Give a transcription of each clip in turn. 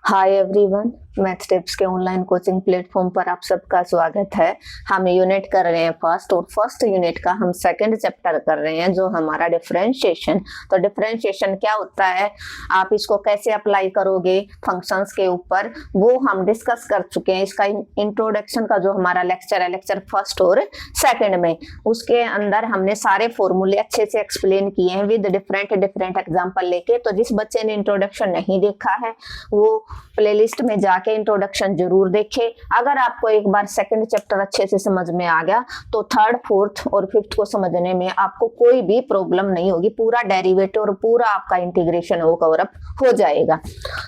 Hi everyone, math tips के online coaching platform पर आप सबका स्वागत है। हम यूनिट कर रहे हैं फर्स्ट, और फर्स्ट यूनिट का हम सेकंड चैप्टर कर रहे हैं जो हमारा डिफरेंशिएशन। तो डिफरेंशिएशन क्या होता है, आप इसको कैसे अप्लाई करोगे फंक्शंस के ऊपर, वो हम डिस्कस कर चुके हैं। इसका इंट्रोडक्शन का जो हमारा लेक्चर है, लेक्चर फर्स्ट और सेकंड में, उसके अंदर हमने सारे फॉर्मूले अच्छे से एक्सप्लेन किए हैं विद डिफरेंट एग्जाम्पल लेके। तो जिस बच्चे ने इंट्रोडक्शन नहीं देखा है वो प्लेलिस्ट में जाके इंट्रोडक्शन जरूर देखे। अगर आपको एक बार सेकंड चैप्टर अच्छे से समझ में आ गया तो थर्ड, फोर्थ और फिफ्थ को समझने में आपको कोई भी प्रॉब्लम नहीं होगी। पूरा डेरिवेटिव और पूरा आपका इंटीग्रेशन वो कवर अप हो जाएगा।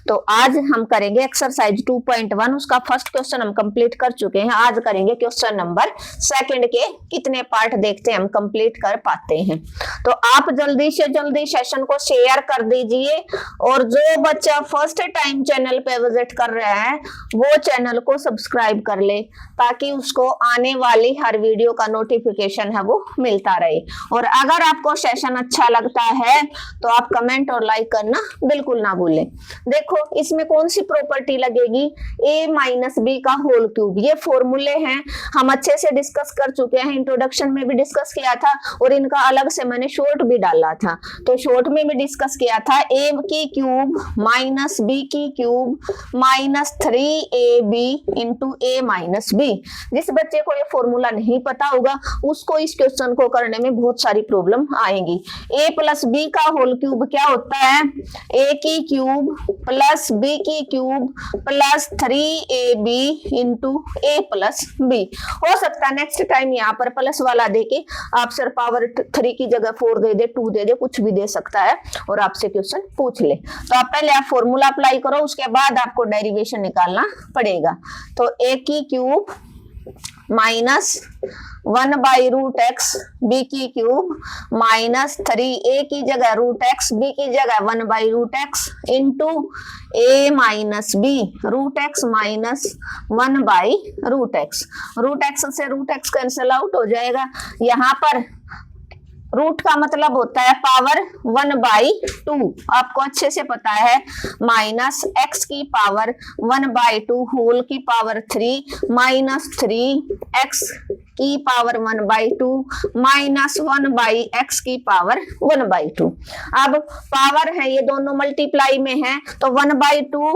तो आज हम करेंगे एक्सरसाइज 2.1, उसका फर्स्ट क्वेश्चन हम कंप्लीट कर चुके हैं। आज करेंगे क्वेश्चन नंबर सेकंड के कितने पार्ट देखते हैं हम कंप्लीट कर पाते हैं। तो आप जल्दी से जल्दी सेशन को शेयर कर दीजिए, और जो बच्चा फर्स्ट टाइम चैनल पे विजिट कर रहा है वो चैनल को सब्सक्राइब कर ले, ताकि उसको आने वाली हर वीडियो का नोटिफिकेशन है वो मिलता रहे। और अगर आपको सेशन अच्छा लगता है तो आप कमेंट और लाइक करना बिल्कुल ना भूलें। देखो इसमें कौन सी प्रॉपर्टी लगेगी, a माइनस बी का होल क्यूब। ये फॉर्मूले हैं, हम अच्छे से डिस्कस कर चुके हैं, इंट्रोडक्शन में भी डिस्कस किया था और इनका अलग से मैंने शॉर्ट भी डाला था। तो शॉर्ट में भी डिस्कस किया था, a की क्यूब माइनस बी की cube minus 3ab into a minus B. जिस बच्चे को ये फॉर्मूला नहीं पता होगा उसको इस क्वेश्चन को करने में बहुत सारी प्रॉब्लम आएंगी। a प्लस बी का होल क्यूब क्या होता है, a की क्यूब प्लस b की cube plus 3ab into a plus b। हो सकता है नेक्स्ट टाइम यहाँ पर प्लस वाला देके आप सर पावर 3 की जगह 4 दे दे, 2 दे दे, कुछ भी दे सकता है और आपसे क्वेश्चन पूछ ले। तो आप पहले आप फॉर्मूला अप्लाई करो, उसके बाद आपको डेरिवेशन निकालना पड़ेगा। तो a की cube minus 1 by root x, B की क्यूब माइनस 3, a की जगह रूट एक्स, b की जगह 1 by root x into a minus B, root x minus 1 by root x. Root x से रूट एक्स कैंसिल आउट हो जाएगा। यहाँ पर रूट का मतलब होता है पावर 1/2, आपको अच्छे से पता है, माइनस एक्स की पावर 1/2 होल की पावर 3 माइनस 3x की पावर 1/2 माइनस 1/x की पावर 1/2। अब पावर है ये दोनों मल्टीप्लाई में है, तो 1/2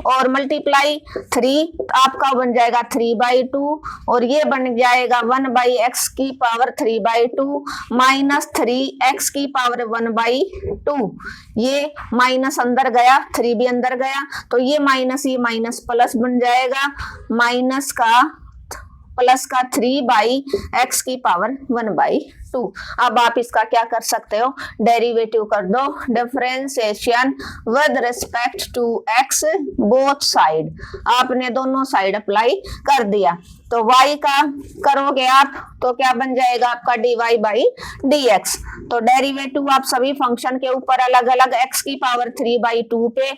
और मल्टीप्लाई 3 आपका बन जाएगा 3/2, और ये बन जाएगा 1/x की पावर 3/2 माइनस 3x की पावर 1/2। ये माइनस अंदर गया, 3 भी अंदर गया, तो ये माइनस प्लस बन जाएगा, माइनस का प्लस का 3/x की पावर 1/2। अब आप इसका क्या कर सकते हो, डेरिवेटिव कर दो, differentiation with respect to x both side. आपने दोनों साइड अप्लाई कर दिया, तो y का करोगे आप तो क्या बन जाएगा आपका dy बाई dx। तो डेरिवेटिव आप सभी फंक्शन के ऊपर अलग अलग x की पावर 3/2 पे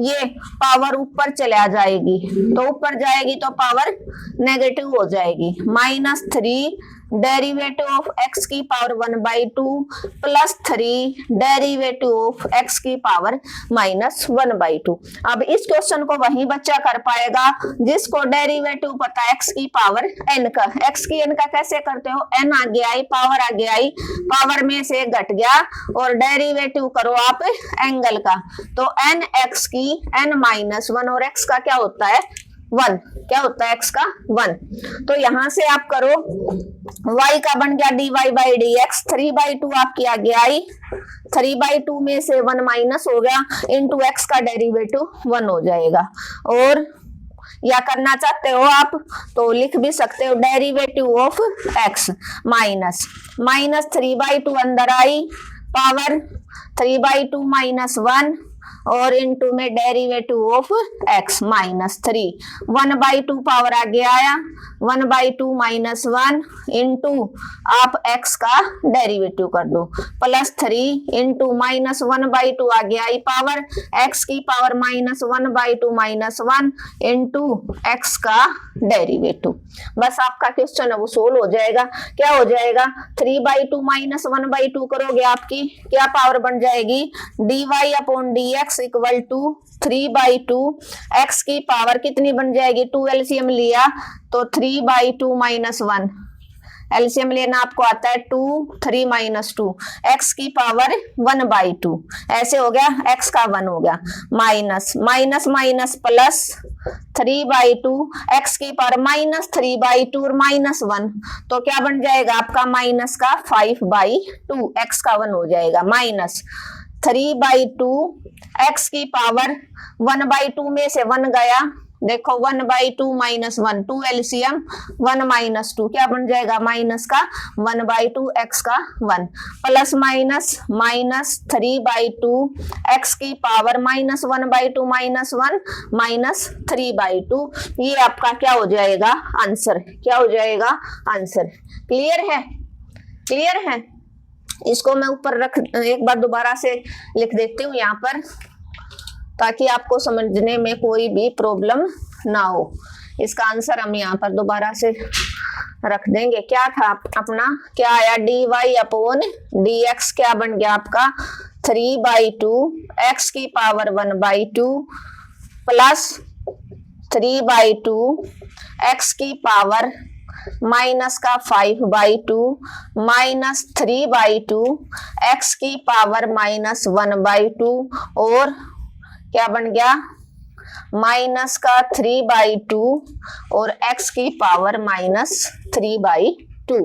ये पावर ऊपर चला जाएगी, तो ऊपर जाएगी तो पावर नेगेटिव हो जाएगी, -3 डेरिवेटिव ऑफ x की power 1/2 plus 3 derivative of x की पावर -1/2। अब इस क्वेश्चन को वही बच्चा कर पाएगा जिसको डेरिवेटिव पता है x की पावर n का। x की n का कैसे करते हो, n आगे आई, पावर आगे आई, पावर में से घट गया, और डेरिवेटिव करो आप एंगल का, तो n x की n-1, और x का क्या होता है 1, क्या होता है x का 1। तो यहां से आप करो, y का बन गया dy बाई dx, 3/2 आपकी आगे आई, 3/2 में से 1 माइनस हो गया, इंटू x का डेरिवेटिव 1 हो जाएगा। और या करना चाहते हो आप तो लिख भी सकते हो, डेरिवेटिव ऑफ x माइनस 3/2 अंदर आई, पावर 3/2 माइनस 1, और इनटू में डेरिवेटिव ऑफ x -3, 1/2 पावर आगे आया, 1/2 माइनस 1 इंटू आप x का डेरिवेटिव कर दो, +3 इंटू -1/2 आगे आई पावर, x की पावर -1/2 -1 इंटू x का डेरिवेटिव। बस आपका क्वेश्चन है वो सोल्व हो जाएगा। क्या हो जाएगा, 3/2 -1/2 करोगे आपकी क्या पावर बन जाएगी, dy upon dx x equal to 3/2, x की पावर कितनी बन जाएगी, 2 एलसीएम लिया तो 3/2 माइनस 1, एलसीएम लेना आपको आता है 2, 3 माइनस 2, x की पावर 1/2, ऐसे हो गया, x का 1 हो गया, minus minus minus plus 3/2, x की पावर माइनस 3/2 और माइनस 1, तो क्या बन जाएगा आपका माइनस का 5/2, x का 1 हो जाएगा, माइनस 3/2, x की पावर 1/2 में से 1 गया, देखो 1/2 माइनस 1, 2 एलसीएम 1 माइनस 2, क्या बन जाएगा माइनस का 1/2, x का 1, प्लस माइनस माइनस 3/2, x की पावर माइनस 1/2 माइनस 1 माइनस 3/2, ये आपका क्या हो जाएगा आंसर, क्या हो जाएगा आंसर। क्लियर है, क्लियर है। इसको मैं ऊपर रख, एक बार दोबारा से लिख देती हूँ यहाँ पर, ताकि आपको समझने में कोई भी प्रॉब्लम ना हो। इसका आंसर हम यहाँ पर दोबारा से रख देंगे। क्या था अपना, क्या आया, dy अपॉन dx क्या बन गया आपका 3/2, x की पावर 1/2 प्लस 3/2, x की पावर माइनस का 5/2 माइनस 3/2, x की पावर माइनस 1/2 और क्या बन गया माइनस का 3/2 और x की पावर माइनस 3/2।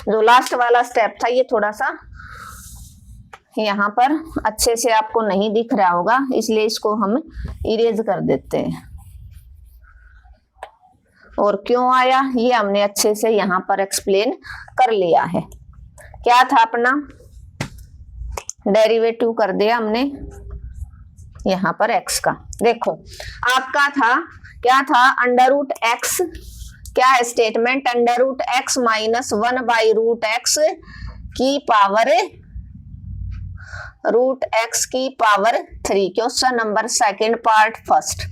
जो लास्ट वाला स्टेप था ये थोड़ा सा यहाँ पर अच्छे से आपको नहीं दिख रहा होगा, इसलिए इसको हम इरेज कर देते हैं। और क्यों आया ये हमने अच्छे से यहाँ पर एक्सप्लेन कर लिया है। क्या था अपना, डेरिवेटिव कर दिया हमने यहाँ पर x का। देखो आपका था, क्या था, अंडर रूट एक्स, क्या है statement, under root x minus 1/√x की पावर √x की power 3, question number second part first.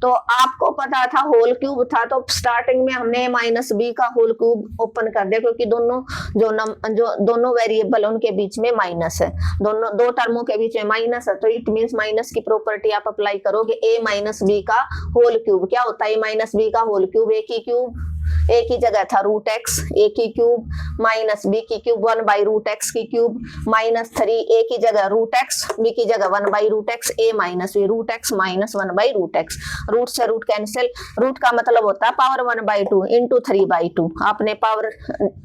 तो आपको पता था होल क्यूब था, तो स्टार्टिंग में हमने माइनस बी का होल क्यूब ओपन कर दिया, क्योंकि दोनों जो दोनों वेरिएबल उनके बीच में माइनस है, दोनों दो टर्मों के बीच में माइनस है, तो इट मींस माइनस की प्रॉपर्टी आप अप्लाई करोगे, a माइनस बी का होल क्यूब क्या होता है, माइनस बी का होल क्यूब, एक ही क्यूब, एक ही जगह था √x, एक ही क्यूब, माइनस बी की क्यूब 1/√x की क्यूब, माइनस 3, एक ही जगह √x, बी की जगह 1/√x, a minus B, √x minus 1/√x, root से रूट कैंसिल, रूट का मतलब होता है पावर 1/2 इंटू 3/2, आपने पावर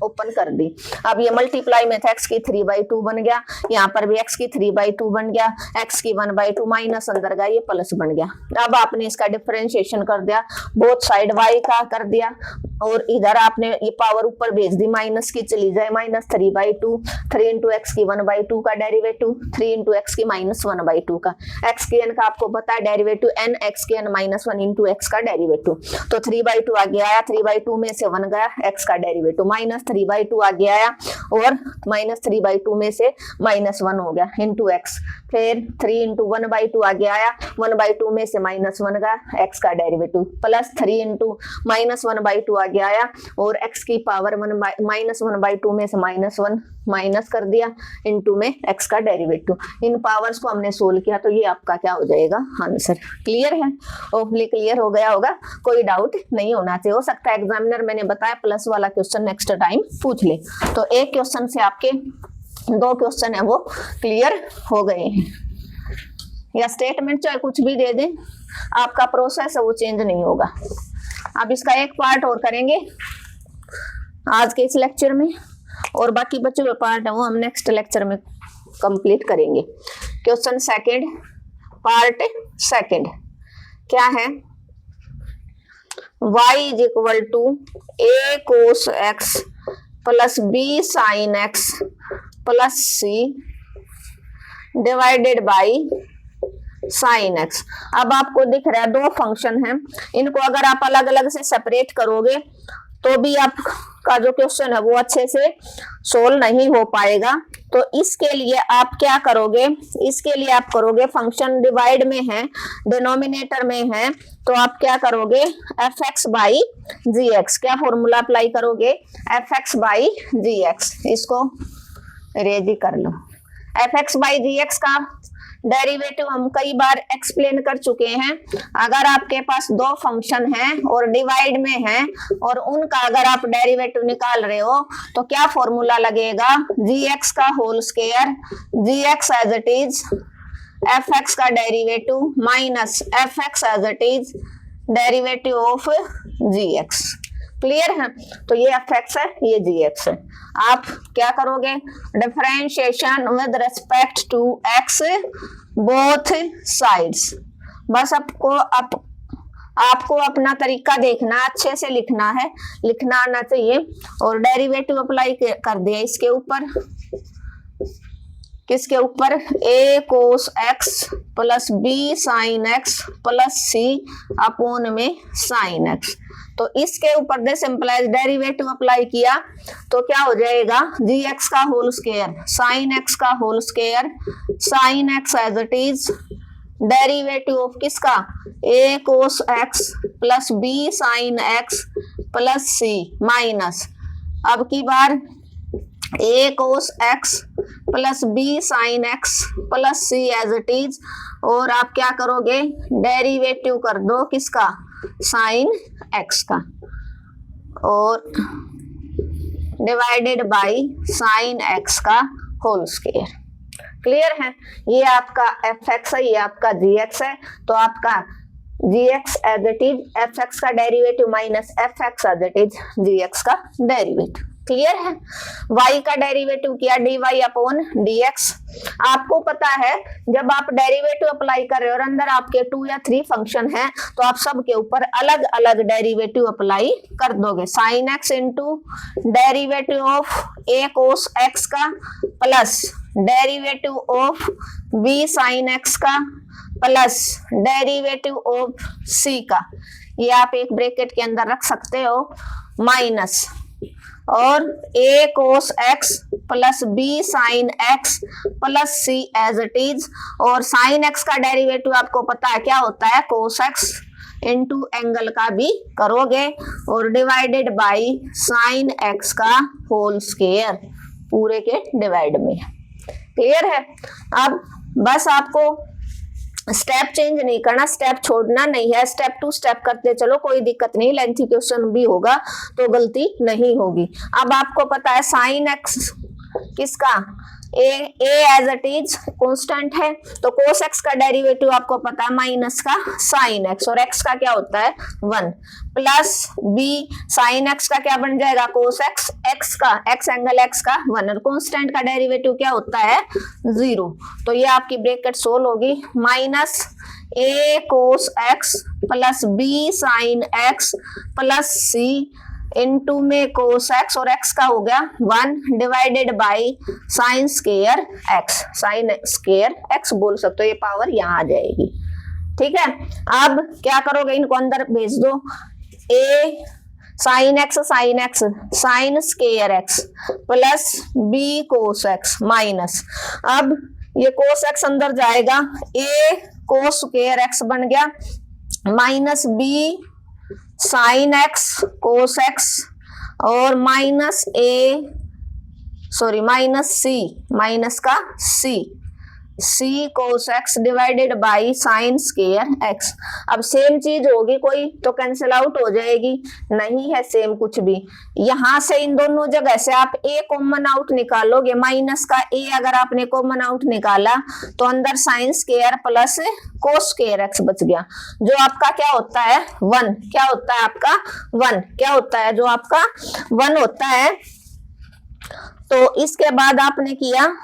ओपन कर दी। अब ये मल्टीप्लाई में था, x की 3/2 बन गया, यहाँ पर भी x की 3/2 बन गया, x की 1/2 माइनस अंदर गया, ये प्लस बन गया। अब आपने इसका डिफरेंशिएशन कर दिया, बोथ साइड y का कर दिया, और इधर आपने ये पावर ऊपर भेज दी, माइनस की चली जाए, माइनस 3/2, 3 इंटू एक्स की 1/2 का डेरिवेटिव, 3 इंटू एक्स की माइनस 1/2 का, एक्स की एन का आपको पता है डेरिवेटिव n, एक्स की एन माइनस 1 इंटू एक्स का डेरिवेटिव, तो 3/2 आगे आया, 3/2 में से 1 गया, एक्स का डेरिवेटिव, माइनस 3/2 आगे आया, और माइनस 3/2 में से माइनस 1 हो गया इंटू एक्स, फिर 3 इंटू 1/2 आगे आया, 1/2 में से माइनस 1 गया, एक्स का डेरिवेटिव, प्लस 3 इंटू माइनस 1/2 आगे आया, और x की पावर माइनस 1/2 में से माइनस 1 माइनस कर दिया, इंटू में x का डेरिवेटिव। इन पावर्स को हमने सोल्व किया, तो ये आपका क्या हो जाएगा आंसर। क्लियर है, होपफुली क्लियर हो गया होगा, कोई डाउट नहीं होना चाहिए। हो सकता है एग्जामिनर मैंने बताया प्लस वाला क्वेश्चन नेक्स्ट टाइम पूछ ले, तो एक क्वेश्चन से आपके 2 क्वेश्चन है वो क्लियर हो गए हैं। या स्टेटमेंट चाहे कुछ भी दे दें, आपका प्रोसेस है वो चेंज नहीं होगा। अब इसका एक पार्ट और करेंगे आज के इस लेक्चर में, और बाकी बचे हुए पार्ट है वो हम नेक्स्ट लेक्चर में कंप्लीट करेंगे। क्वेश्चन सेकंड, पार्ट सेकंड क्या है, y is equal to a cos x plus b sin x plus c divided by sine x. अब आपको दिख रहा है 2 फंक्शन हैं, इनको अगर आप अलग अलग से सेपरेट करोगे तो भी आपका जो क्वेश्चन है वो अच्छे से सोल्व नहीं हो पाएगा। तो इसके लिए आप क्या करोगे, इसके लिए आप करोगे, फंक्शन डिवाइड में है, डिनोमिनेटर में है, तो आप क्या करोगे, fx बाई जी एक्स, क्या फॉर्मूला अप्लाई करोगे, fx बाई जी एक्स, इसको रेडी कर लो। fx बाई जी एक्स का डेरिवेटिव हम कई बार एक्सप्लेन कर चुके हैं। अगर आपके पास दो फंक्शन हैं और डिवाइड में हैं और उनका अगर आप डेरिवेटिव निकाल रहे हो तो क्या फॉर्मूला लगेगा, gx का whole square, gx as it is fx का derivative minus fx as it is derivative of gx। Clear है? तो ये fx है, ये gx है। आप क्या करोगे, differentiation with respect to x both sides. बस आपको अपना तरीका देखना, अच्छे से लिखना है, लिखना आना चाहिए। और डेरिवेटिव अप्लाई कर दिया इसके ऊपर, किसके ऊपर, a cos x plus b sin x plus c upon में sin x। तो इसके ऊपर दे सिंपलाइज डेरिवेटिव अप्लाई किया तो क्या हो जाएगा, gx का होल स्क्वायर sin x का whole square sin x as it is derivative of किसका, a cos x plus b sin x plus c minus, अब की बार a cos x plus b sin x plus c as it is, और आप क्या करोगे, derivative कर दो किसका, sin x का, और डिवाइडेड बाय sin x का होल स्क्वायर। क्लियर है? ये आपका fx है, ये आपका gx है। तो आपका gx as it is fx का derivative minus fx as it is gx का डेरिवेटिव। क्लियर है? y का डेरिवेटिव किया dy अपॉन dx। आपको पता है जब आप डेरिवेटिव अप्लाई कर रहे हो और अंदर आपके 2 या 3 फंक्शन हैं तो आप सबके ऊपर अलग अलग डेरिवेटिव अप्लाई कर दोगे। sin x into derivative of a cos x का plus derivative of b sin x का प्लस डेरिवेटिव ऑफ c का, ये आप एक ब्रैकेट के अंदर रख सकते हो, माइनस, और a cos x plus b sin x plus c as it is, और sin x का डेरिवेटिव आपको पता है क्या होता है, cos x इंटू एंगल का भी करोगे, और डिवाइडेड बाय sin x का होल स्क्वायर पूरे के डिवाइड में। क्लियर है? अब बस आपको स्टेप चेंज नहीं करना, स्टेप छोड़ना नहीं है, स्टेप टू स्टेप करते चलो, कोई दिक्कत नहीं, लेंथी क्वेश्चन भी होगा तो गलती नहीं होगी। अब आपको पता है साइन एक्स किसका, ए एज इट इज कांस्टेंट है, तो cos x का डेरिवेटिव आपको पता है माइनस का sin x, और x का क्या होता है 1, प्लस b sin x का क्या बन जाएगा cos x, x का x एंगल x का 1, और कांस्टेंट का डेरिवेटिव क्या होता है 0। तो ये आपकी ब्रैकेट सोल्व होगी, minus a cos x plus b sin x plus c into में cos x, और x का हो गया 1 divided by sine square x, sine square x बोल सकते हो, ये पावर यहाँ आ जाएगी। ठीक है? अब क्या करोगे, इनको अंदर भेज दो, a sine x sine square x plus b cos x minus, अब ये cos x अंदर जाएगा, a cos स्क्वायर x बन गया minus b sine x cos x, और माइनस माइनस c, माइनस का c cos x divided by sine square x। अब same चीज होगी कोई तो कैंसिल आउट हो जाएगी, नहीं है सेम कुछ भी, यहां से इन दोनों जगह से आप a कॉमन आउट निकालोगे, माइनस का a अगर आपने कॉमन आउट निकाला तो अंदर sine square plus cos square x बच गया, जो आपका क्या होता है 1, क्या होता है आपका 1, क्या होता है जो आपका 1 होता है। तो इसके बाद आपने किया,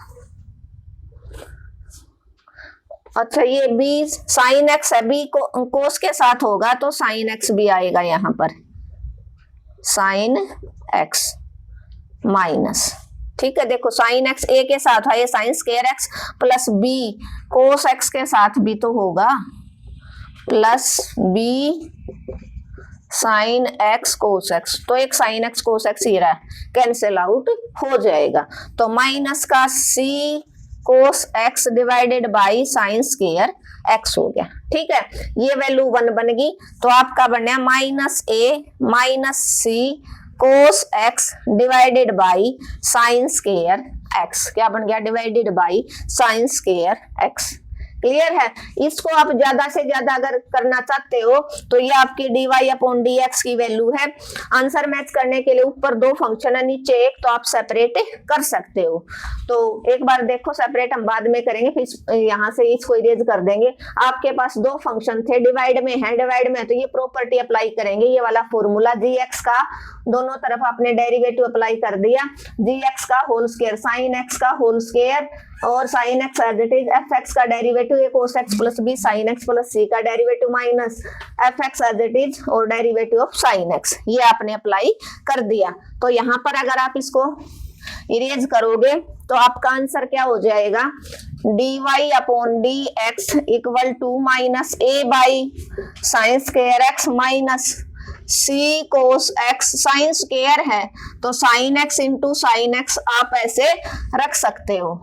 अच्छा ये b साइन x है, b को कोस के साथ होगा तो साइन x भी आएगा यहाँ पर, साइन x माइनस, ठीक है, देखो साइन x a के साथ है, ये sign square x plus b कोस x के साथ भी तो होगा, प्लस b साइन x कोस x, तो एक साइन x कोस x ही रहा, कैंसिल आउट हो जाएगा, तो माइनस का c cos x divided by sine square x हो गया। ठीक है, ये वैल्यू 1 बन गई, तो आपका बन गया minus a minus c cos x divided by sine square x, क्या बन गया divided by sine square x। Clear है। इसको आप ज्यादा से ज्यादा अगर करना चाहते हो तो ये आपकी dy अपॉन dx की वैल्यू है। आंसर मैच करने के लिए ऊपर दो फंक्शन है, नीचे एक, तो आप सेपरेट कर सकते हो। तो एक बार देखो, सेपरेट हम बाद में करेंगे, फिर यहाँ से इसको इरेज कर देंगे। आपके पास दो फंक्शन थे, डिवाइड में है, डिवाइड में तो ये प्रॉपर्टी अप्लाई करेंगे, ये वाला फॉर्मूला gx का दोनों तरफ आपने डेरिवेटिव अप्लाई कर दिया, gx का होल स्क्वायर sin x का होल स्क्वायर और sin x as it is fx का derivative a cos x plus b sin x plus c का derivative minus fx as it is और derivative of sin x, ये आपने apply कर दिया। तो यहाँ पर अगर आप इसको इरेज करोगे तो आपका आंसर क्या हो जाएगा, dy upon dx equal to minus a by sine square x minus c cos x, sine square है तो sin x into sine x आप ऐसे रख सकते हो।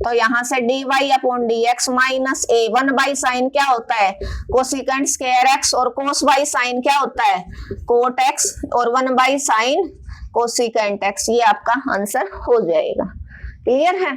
तो यहाँ से dy upon dx minus a, 1 by sign क्या होता है कोसिकेंट स्क्वायर x और cos बाई साइन क्या होता है कोट x और 1 बाई साइन कोसिकेंट x, ये आपका आंसर हो जाएगा। क्लियर है।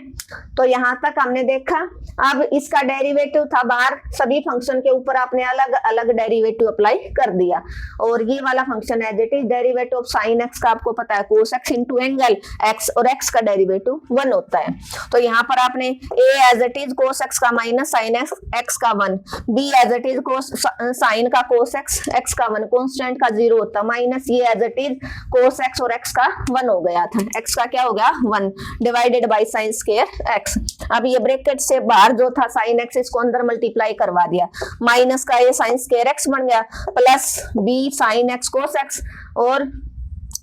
तो यहाँ तक हमने देखा। अब इसका डेरिवेटिव था बाहर, सभी फंक्शन के ऊपर आपने अलग अलग डेरिवेटिव अप्लाई कर दिया। और ये वाला function as it is derivative of sine x का आपको पता है cos x into angle x, और एक्स का डेरिवेटिव 1 होता है। तो यहाँ पर आपने a as it is cos x का माइनस साइन एक्स का 1, b as it is cos sine का कोस एक्स का 1, कॉन्स्टेंट का 0 होता है, माइनस ये as it is cos x और एक्स का 1 हो गया था, एक्स का क्या हो गया 1 divided by sine square x. अब ये ब्रैकेट से बाहर जो था साइन एक्स, इसको अंदर मल्टीप्लाई करवा दिया, माइनस का ये साइन स्क्वायर एक्स बन गया plus B sine x cos x और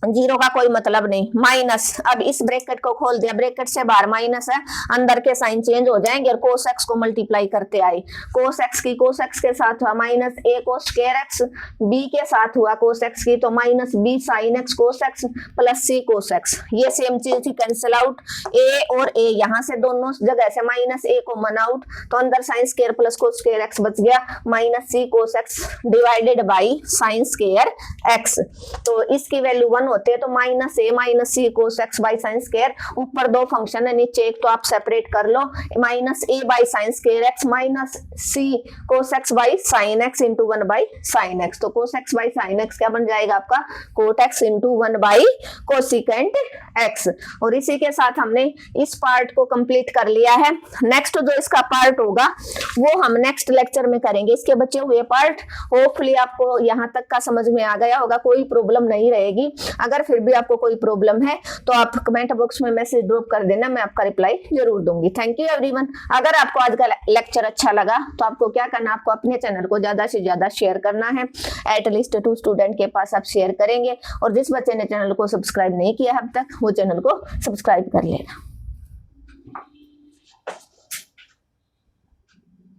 0 का कोई मतलब नहीं, माइनस। अब इस ब्रैकेट को खोल दिया, ब्रैकेट से बाहर माइनस है, अंदर के साइन चेंज हो जाएंगे और कोस एक्स को मल्टीप्लाई करते आए, कोस एक्स की कोस एक्स के साथ हुआ minus a cos square x, b के साथ हुआ कोस एक्स की तो minus b sign x cos x plus c cos x. ये सेम चीज थी, कैंसिल आउट a और a, यहाँ से दोनों जगह से माइनस a को मन आउट तो अंदर sine square plus cos square x बच गया, minus c cos x divided by sine square x. तो इसकी वैल्यू 1 होते हैं तो minus a minus c cos x by sine square, ऊपर दो फंक्शन है नीचे एक, तो आप सेपरेट कर लो, minus a by sine square x minus c cos x by sine x into 1 by sine x. तो cos x by sine x क्या बन जाएगा आपका cot x into 1 by cosecant x. और इसी के साथ हमने इस पार्ट को कंप्लीट कर लिया है। नेक्स्ट जो इसका पार्ट होगा वो हम नेक्स्ट लेक्चर में करेंगे। इसके बचे हुए पार्ट होपफुली आपको यहाँ तक का समझ में आ गया होगा, कोई प्रॉब्लम नहीं रहेगी। अगर फिर भी आपको कोई प्रॉब्लम है तो आप कमेंट बॉक्स में मैसेज ड्रॉप कर देना, मैं आपका रिप्लाई जरूर दूंगी। Thank you everyone. अगर आपको आज का लेक्चर अच्छा लगा तो आपको क्या करना, आपको अपने चैनल को ज्यादा से ज्यादा शेयर करना है, एटलीस्ट 2 स्टूडेंट के पास आप शेयर करेंगे। और जिस बच्चे ने चैनल को सब्सक्राइब नहीं किया अब तक वो चैनल को सब्सक्राइब कर लेना।